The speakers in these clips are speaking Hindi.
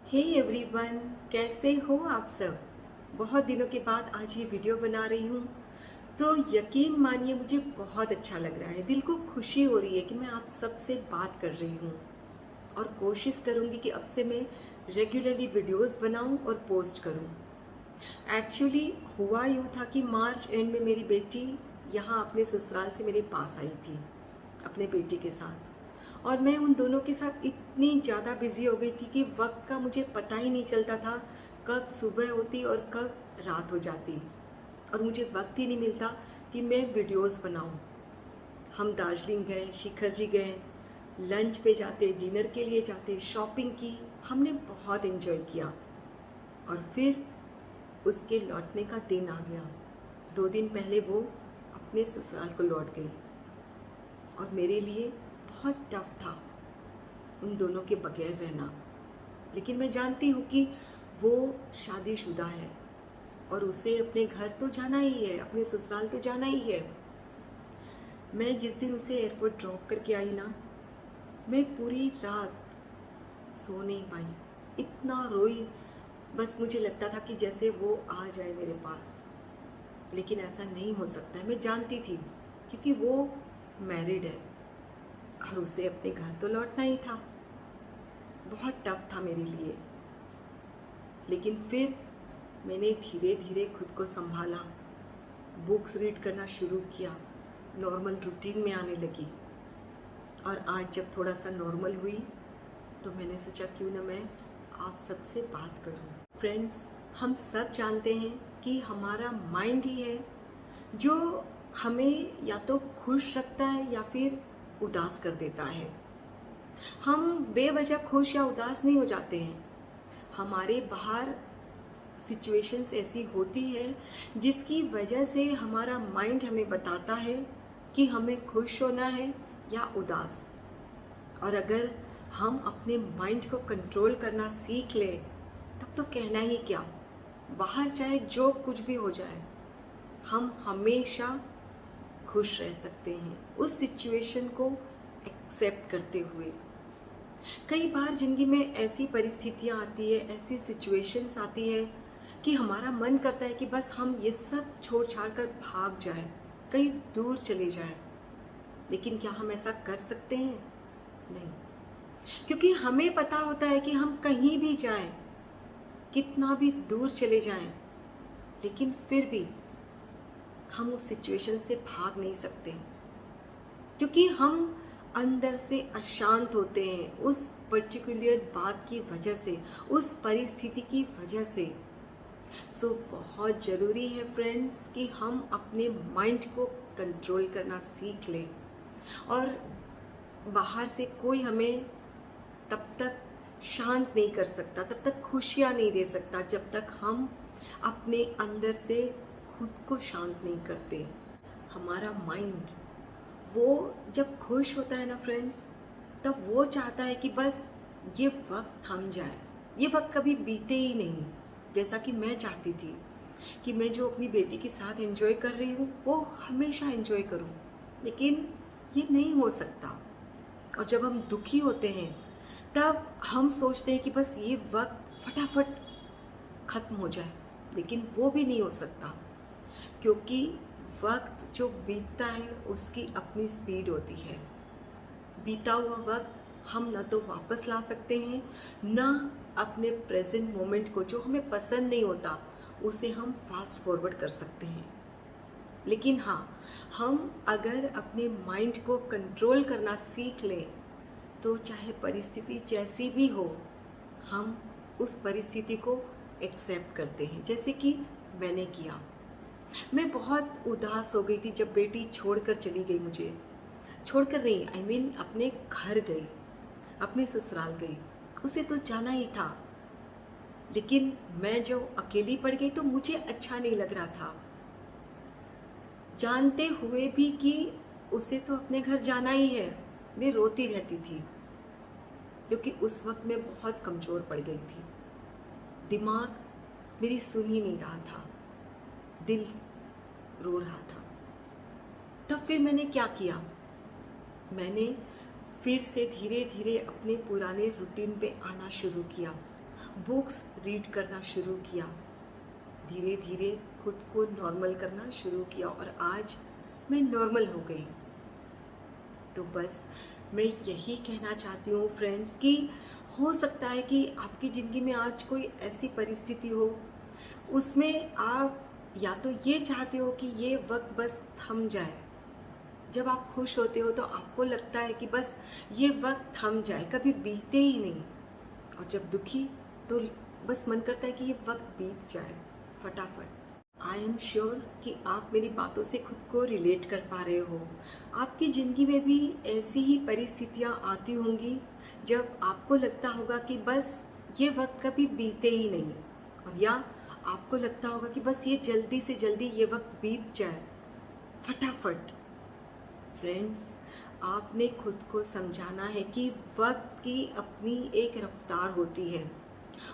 हे एवरीवन, कैसे हो आप सब। बहुत दिनों के बाद आज ये वीडियो बना रही हूँ। तो यकीन मानिए मुझे बहुत अच्छा लग रहा है, दिल को खुशी हो रही है कि मैं आप सब से बात कर रही हूँ। और कोशिश करूँगी कि अब से मैं रेगुलरली वीडियोस बनाऊँ और पोस्ट करूँ। एक्चुअली हुआ यूँ था कि मार्च एंड में मेरी बेटी यहाँ अपने ससुराल से मेरे पास आई थी अपने बेटी के साथ, और मैं उन दोनों के साथ इतनी ज़्यादा बिजी हो गई थी कि वक्त का मुझे पता ही नहीं चलता था कब सुबह होती और कब रात हो जाती, और मुझे वक्त ही नहीं मिलता कि मैं वीडियोस बनाऊं। हम दार्जिलिंग गए, शिखर जी गए, लंच पे जाते, डिनर के लिए जाते, शॉपिंग की, हमने बहुत एंजॉय किया। और फिर उसके लौटने का दिन आ गया। 2 दिन पहले वो अपने ससुराल को लौट गई, और मेरे लिए बहुत टफ था उन दोनों के बगैर रहना। लेकिन मैं जानती हूँ कि वो शादीशुदा है और उसे अपने घर तो जाना ही है, अपने ससुराल तो जाना ही है। मैं जिस दिन उसे एयरपोर्ट ड्रॉप करके आई ना, मैं पूरी रात सो नहीं पाई, इतना रोई। बस मुझे लगता था कि जैसे वो आ जाए मेरे पास, लेकिन ऐसा नहीं हो सकता है। मैं जानती थी क्योंकि वो मैरिड है और उसे अपने घर तो लौटना ही था। बहुत टफ था मेरे लिए, लेकिन फिर मैंने धीरे धीरे खुद को संभाला, बुक्स रीड करना शुरू किया, नॉर्मल रूटीन में आने लगी। और आज जब थोड़ा सा नॉर्मल हुई तो मैंने सोचा क्यों ना मैं आप सबसे बात करूं। फ्रेंड्स, हम सब जानते हैं कि हमारा माइंड ही है जो हमें या तो खुश रखता है या फिर उदास कर देता है। हम बेवजह खुश या उदास नहीं हो जाते हैं, हमारे बाहर सिचुएशंस ऐसी होती है जिसकी वजह से हमारा माइंड हमें बताता है कि हमें खुश होना है या उदास। और अगर हम अपने माइंड को कंट्रोल करना सीख लें तब तो कहना ही क्या, बाहर चाहे जो कुछ भी हो जाए हम हमेशा खुश रह सकते हैं उस सिचुएशन को एक्सेप्ट करते हुए। कई बार जिंदगी में ऐसी परिस्थितियां आती है, ऐसी सिचुएशंस आती है कि हमारा मन करता है कि बस हम ये सब छोड़ छाड़ कर भाग जाएं, कहीं दूर चले जाएं। लेकिन क्या हम ऐसा कर सकते हैं? नहीं, क्योंकि हमें पता होता है कि हम कहीं भी जाएं, कितना भी दूर चले जाएं, लेकिन फिर भी हम उस सिचुएशन से भाग नहीं सकते, क्योंकि हम अंदर से अशांत होते हैं उस पर्टिकुलर बात की वजह से, उस परिस्थिति की वजह से। सो बहुत ज़रूरी है फ्रेंड्स कि हम अपने माइंड को कंट्रोल करना सीख लें, और बाहर से कोई हमें तब तक शांत नहीं कर सकता, तब तक खुशियाँ नहीं दे सकता जब तक हम अपने अंदर से खुद को शांत नहीं करते। हमारा माइंड वो जब खुश होता है ना फ्रेंड्स, तब वो चाहता है कि बस ये वक्त थम जाए, ये वक्त कभी बीते ही नहीं। जैसा कि मैं चाहती थी कि मैं जो अपनी बेटी के साथ एंजॉय कर रही हूँ वो हमेशा एंजॉय करूँ, लेकिन ये नहीं हो सकता। और जब हम दुखी होते हैं तब हम सोचते हैं कि बस ये वक्त फटाफट ख़त्म हो जाए, लेकिन वो भी नहीं हो सकता, क्योंकि वक्त जो बीतता है उसकी अपनी स्पीड होती है। बीता हुआ वक्त हम न तो वापस ला सकते हैं, न अपने प्रेजेंट मोमेंट को जो हमें पसंद नहीं होता उसे हम फास्ट फॉरवर्ड कर सकते हैं। लेकिन हाँ, हम अगर अपने माइंड को कंट्रोल करना सीख लें तो चाहे परिस्थिति जैसी भी हो, हम उस परिस्थिति को एक्सेप्ट करते हैं, जैसे कि मैंने किया। मैं बहुत उदास हो गई थी जब बेटी छोड़कर चली गई मुझे। छोड़कर नहीं, आई मीन अपने घर गई, अपने ससुराल गई, उसे तो जाना ही था। लेकिन मैं जो अकेली पड़ गई तो मुझे अच्छा नहीं लग रहा था, जानते हुए भी कि उसे तो अपने घर जाना ही है। मैं रोती रहती थी क्योंकि उस वक्त मैं बहुत कमज़ोर पड़ गई थी, दिमाग मेरी सुन ही नहीं रहा था, दिल रो रहा था। तब फिर मैंने क्या किया, मैंने फिर से धीरे धीरे अपने पुराने रूटीन पे आना शुरू किया। बुक्स रीड करना शुरू किया, धीरे धीरे खुद को नॉर्मल करना शुरू किया और आज मैं नॉर्मल हो गई। तो बस मैं यही कहना चाहती हूँ फ्रेंड्स कि हो सकता है कि आपकी ज़िंदगी में आज कोई ऐसी परिस्थिति हो, उसमें आप या तो ये चाहते हो कि ये वक्त बस थम जाए। जब आप खुश होते हो तो आपको लगता है कि बस ये वक्त थम जाए, कभी बीते ही नहीं। और जब दुखी तो बस मन करता है कि ये वक्त बीत जाए फटाफट। आई एम श्योर कि आप मेरी बातों से खुद को रिलेट कर पा रहे हो। आपकी ज़िंदगी में भी ऐसी ही परिस्थितियाँ आती होंगी जब आपको लगता होगा कि बस ये वक्त कभी बीते ही नहीं, और या आपको लगता होगा कि बस ये जल्दी से जल्दी ये वक्त बीत जाए फटाफट। फ्रेंड्स, आपने खुद को समझाना है कि वक्त की अपनी एक रफ्तार होती है,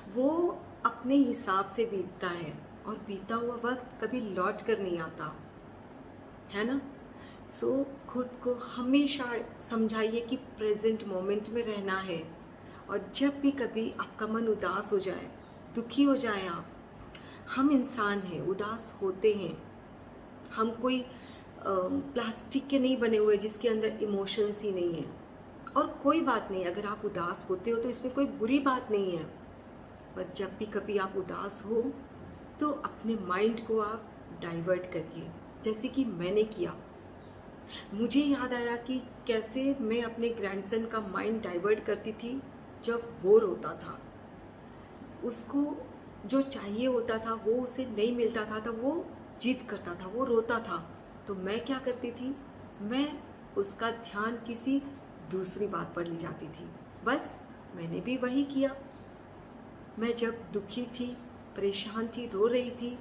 वो अपने हिसाब से बीतता है और बीता हुआ वक्त कभी लौट कर नहीं आता, है ना। सो खुद को हमेशा समझाइए कि प्रेजेंट मोमेंट में रहना है। और जब भी कभी आपका मन उदास हो जाए, दुखी हो जाए आप, हम इंसान हैं, उदास होते हैं। हम कोई प्लास्टिक के नहीं बने हुए जिसके अंदर इमोशंस ही नहीं है। और कोई बात नहीं, अगर आप उदास होते हो तो इसमें कोई बुरी बात नहीं है। पर जब भी कभी आप उदास हो तो अपने माइंड को आप डाइवर्ट करिए, जैसे कि मैंने किया। मुझे याद आया कि कैसे मैं अपने ग्रैंडसन का माइंड डाइवर्ट करती थी जब वो रोता था। उसको जो चाहिए होता था वो उसे नहीं मिलता था, तो वो जिद करता था, वो रोता था। तो मैं क्या करती थी, मैं उसका ध्यान किसी दूसरी बात पर ले जाती थी। बस मैंने भी वही किया। मैं जब दुखी थी, परेशान थी, रो रही थी,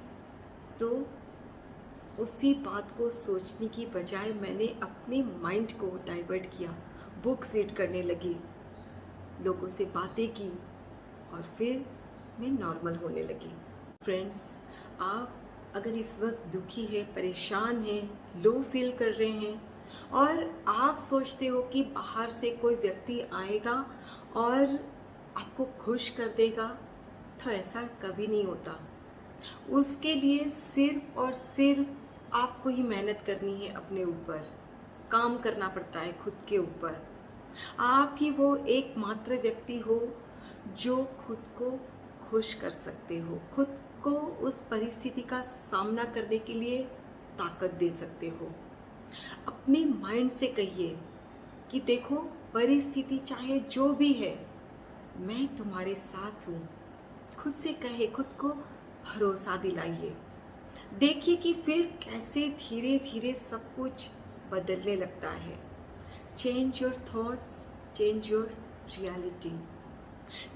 तो उसी बात को सोचने की बजाय मैंने अपने माइंड को डाइवर्ट किया, बुक्स रीड करने लगी, लोगों से बातें की और फिर मैं नॉर्मल होने लगी। फ्रेंड्स, आप अगर इस वक्त दुखी है, परेशान हैं, लो फील कर रहे हैं और आप सोचते हो कि बाहर से कोई व्यक्ति आएगा और आपको खुश कर देगा, तो ऐसा कभी नहीं होता। उसके लिए सिर्फ और सिर्फ आपको ही मेहनत करनी है, अपने ऊपर काम करना पड़ता है, खुद के ऊपर। आप ही वो एकमात्र व्यक्ति हो जो खुद को खुश कर सकते हो, खुद को उस परिस्थिति का सामना करने के लिए ताकत दे सकते हो। अपने माइंड से कहिए कि देखो, परिस्थिति चाहे जो भी है, मैं तुम्हारे साथ हूँ। खुद से कहे, खुद को भरोसा दिलाइए। देखिए कि फिर कैसे धीरे धीरे सब कुछ बदलने लगता है। Change your thoughts, change your reality.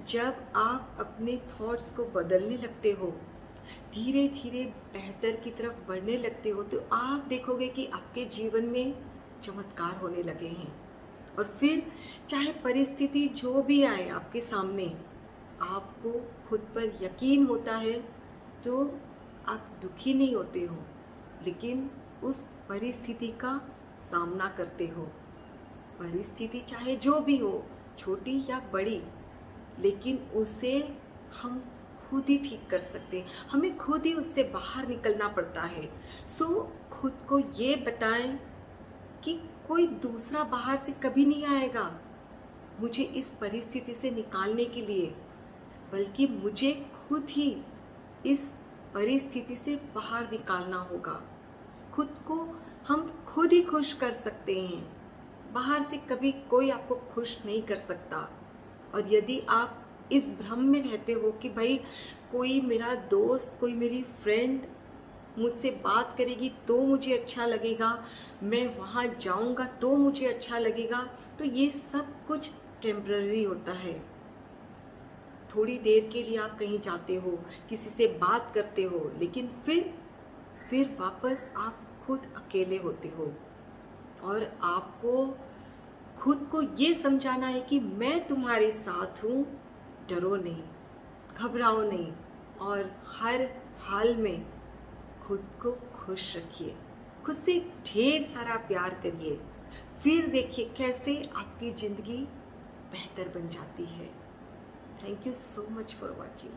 जब आप अपने थॉट्स को बदलने लगते हो, धीरे धीरे बेहतर की तरफ बढ़ने लगते हो, तो आप देखोगे कि आपके जीवन में चमत्कार होने लगे हैं। और फिर चाहे परिस्थिति जो भी आए आपके सामने, आपको खुद पर यकीन होता है, तो आप दुखी नहीं होते हो, लेकिन उस परिस्थिति का सामना करते हो। परिस्थिति चाहे जो भी हो, छोटी या बड़ी, लेकिन उसे हम खुद ही ठीक कर सकते हैं। हमें खुद ही उससे बाहर निकलना पड़ता है। सो खुद को ये बताएं कि कोई दूसरा बाहर से कभी नहीं आएगा मुझे इस परिस्थिति से निकालने के लिए, बल्कि मुझे खुद ही इस परिस्थिति से बाहर निकालना होगा। खुद को हम खुद ही खुश कर सकते हैं, बाहर से कभी कोई आपको खुश नहीं कर सकता। और यदि आप इस भ्रम में रहते हो कि भाई कोई मेरा दोस्त, कोई मेरी फ्रेंड मुझसे बात करेगी तो मुझे अच्छा लगेगा, मैं वहाँ जाऊँगा तो मुझे अच्छा लगेगा, तो ये सब कुछ टेम्पररी होता है। थोड़ी देर के लिए आप कहीं जाते हो, किसी से बात करते हो, लेकिन फिर वापस आप खुद अकेले होते हो। और आपको खुद को ये समझाना है कि मैं तुम्हारे साथ हूँ, डरो नहीं, घबराओ नहीं, और हर हाल में खुद को खुश रखिए, खुद से ढेर सारा प्यार करिए। फिर देखिए कैसे आपकी ज़िंदगी बेहतर बन जाती है। Thank you so much for watching.